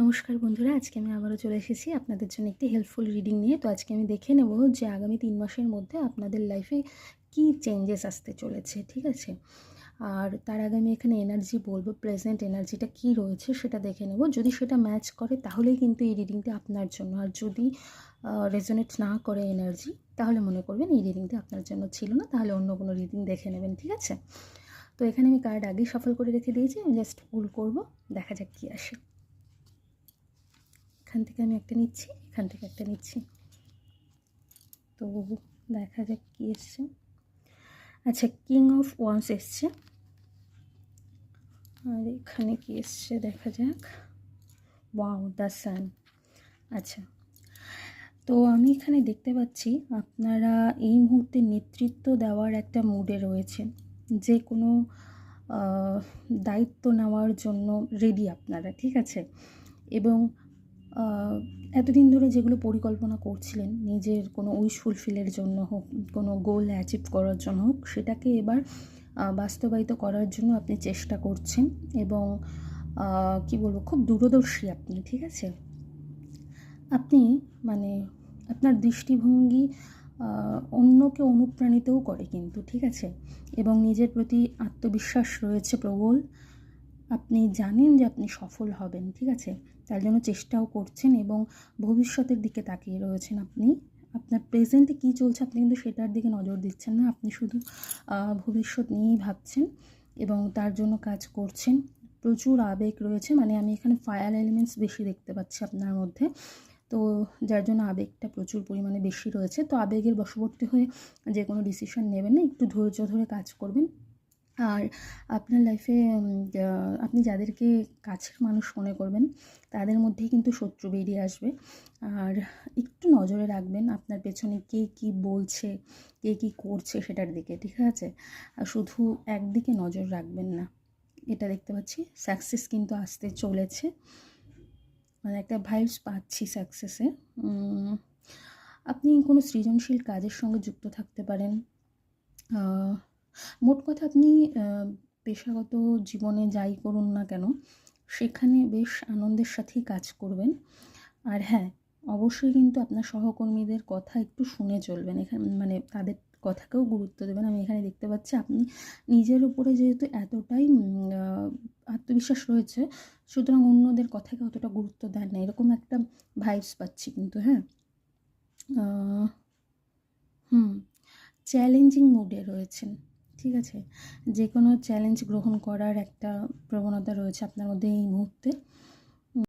নমস্কার বন্ধুরা, আজকে আমি আবারও চলে এসেছি আপনাদের জন্য একটি হেল্পফুল রিডিং নিয়ে। তো আজকে আমি দেখে নেব যে আগামী 3 মাসের মধ্যে আপনাদের লাইফে কী চেঞ্জেস আসতে চলেছে, ঠিক আছে? আর তার আগে আমি এখানে এনার্জি বলবো, প্রেজেন্ট এনার্জিটা কী রয়েছে সেটা দেখে নেব। যদি সেটা ম্যাচ করে তাহলেই কিন্তু এই রিডিংটা আপনার জন্য। আর যদি রেজোনেট না করে এনার্জি, তাহলে মনে করবেন এই রিডিংটা আপনার জন্য ছিল না, তাহলে অন্য কোনো রিডিং দেখে নেবেন, ঠিক আছে? তো এখানে আমি কার্ড আগেই শাফল করে রেখে দিয়েছি, আমি জাস্ট পুল করবো, দেখা যাক কী আসে। এখান থেকে আমি একটা নিচ্ছি, এখান থেকে একটা নিচ্ছি, তো দেখা যাক কী এসছে। আচ্ছা, কিং অফ ওয়ান্স এসছে, আর এখানে কী এসছে দেখা যাক। Wow, the sun. আচ্ছা, তো আমি এখানে দেখতে পাচ্ছি আপনারা এই মুহূর্তে নেতৃত্ব দেওয়ার একটা মুডে রয়েছেন, যে কোনো দায়িত্ব নেওয়ার জন্য রেডি আপনারা, ঠিক আছে? এবং এতদিন ধরে যেগুলো পরিকল্পনা করছিলেন নিজের কোনো উইশ ফুলফিলের জন্য হোক, কোনো গোল অ্যাচিভ করার জন্য হোক, সেটাকে এবার বাস্তবায়িত করার জন্য আপনি চেষ্টা করছেন। এবং কি বলবো, খুব দূরদর্শী আপনি, ঠিক আছে? আপনি মানে আপনার দৃষ্টিভঙ্গি অন্যকে অনুপ্রাণিতও করে কিন্তু, ঠিক আছে? এবং নিজের প্রতি আত্মবিশ্বাস রয়েছে প্রবল। আপনি জানেন যে আপনি সফল হবেন, ঠিক আছে? তার জন্য চেষ্টাও করছেন এবং ভবিষ্যতের দিকে তাকিয়ে রয়েছেন আপনি। আপনার প্রেজেন্টে কী চলছে আপনি কিন্তু সেটার দিকে নজর দিচ্ছেন না, আপনি শুধু ভবিষ্যৎ নিয়েই ভাবছেন এবং তার জন্য কাজ করছেন। প্রচুর আবেগ রয়েছে, মানে আমি এখানে ফায়ার এলিমেন্টস বেশি দেখতে পাচ্ছি আপনার মধ্যে, তো যার জন্য আবেগটা প্রচুর পরিমাণে বেশি রয়েছে। তো আবেগের বশবর্তী হয়ে যে কোনো ডিসিশন নেবেন না, একটু ধৈর্য ধরে কাজ করবেন। আর আপনার লাইফে আপনি যাদেরকে কাছের মানুষ মনে করবেন তাদের মধ্যেই কিন্তু শত্রু বেরিয়ে আসবে। আর একটু নজরে রাখবেন আপনার পেছনে কে কী বলছে, কে কী করছে সেটার দিকে, ঠিক আছে? আর শুধু একদিকে নজর রাখবেন না, এটা দেখতে পাচ্ছি। সাকসেস কিন্তু আসতে চলেছে, মানে একটা ভাইবস পাচ্ছি সাকসেসে। আপনি কোনো সৃজনশীল কাজের সঙ্গে যুক্ত থাকতে পারেন। মোট কথা, আপনি পেশাগত জীবনে যাই করুন না কেন, সেখানে বেশ আনন্দের সাথেই কাজ করবেন। আর হ্যাঁ, অবশ্যই কিন্তু আপনার সহকর্মীদের কথা একটু শুনে চলবেন, এখানে মানে তাদের কথাকেও গুরুত্ব দেবেন। আমি এখানে দেখতে পাচ্ছি আপনি নিজের উপরে যেহেতু এতটাই আত্মবিশ্বাস রয়েছে, সুতরাং অন্যদের কথাকে অতটা গুরুত্ব দেন না, এরকম একটা ভাইবস পাচ্ছি কিন্তু। হ্যাঁ, চ্যালেঞ্জিং মুডে রয়েছেন, ঠিক আছে? যে কোনো চ্যালেঞ্জ গ্রহণ করার একটা প্রবণতা রয়েছে আপনার মধ্যে এই মুহূর্তে।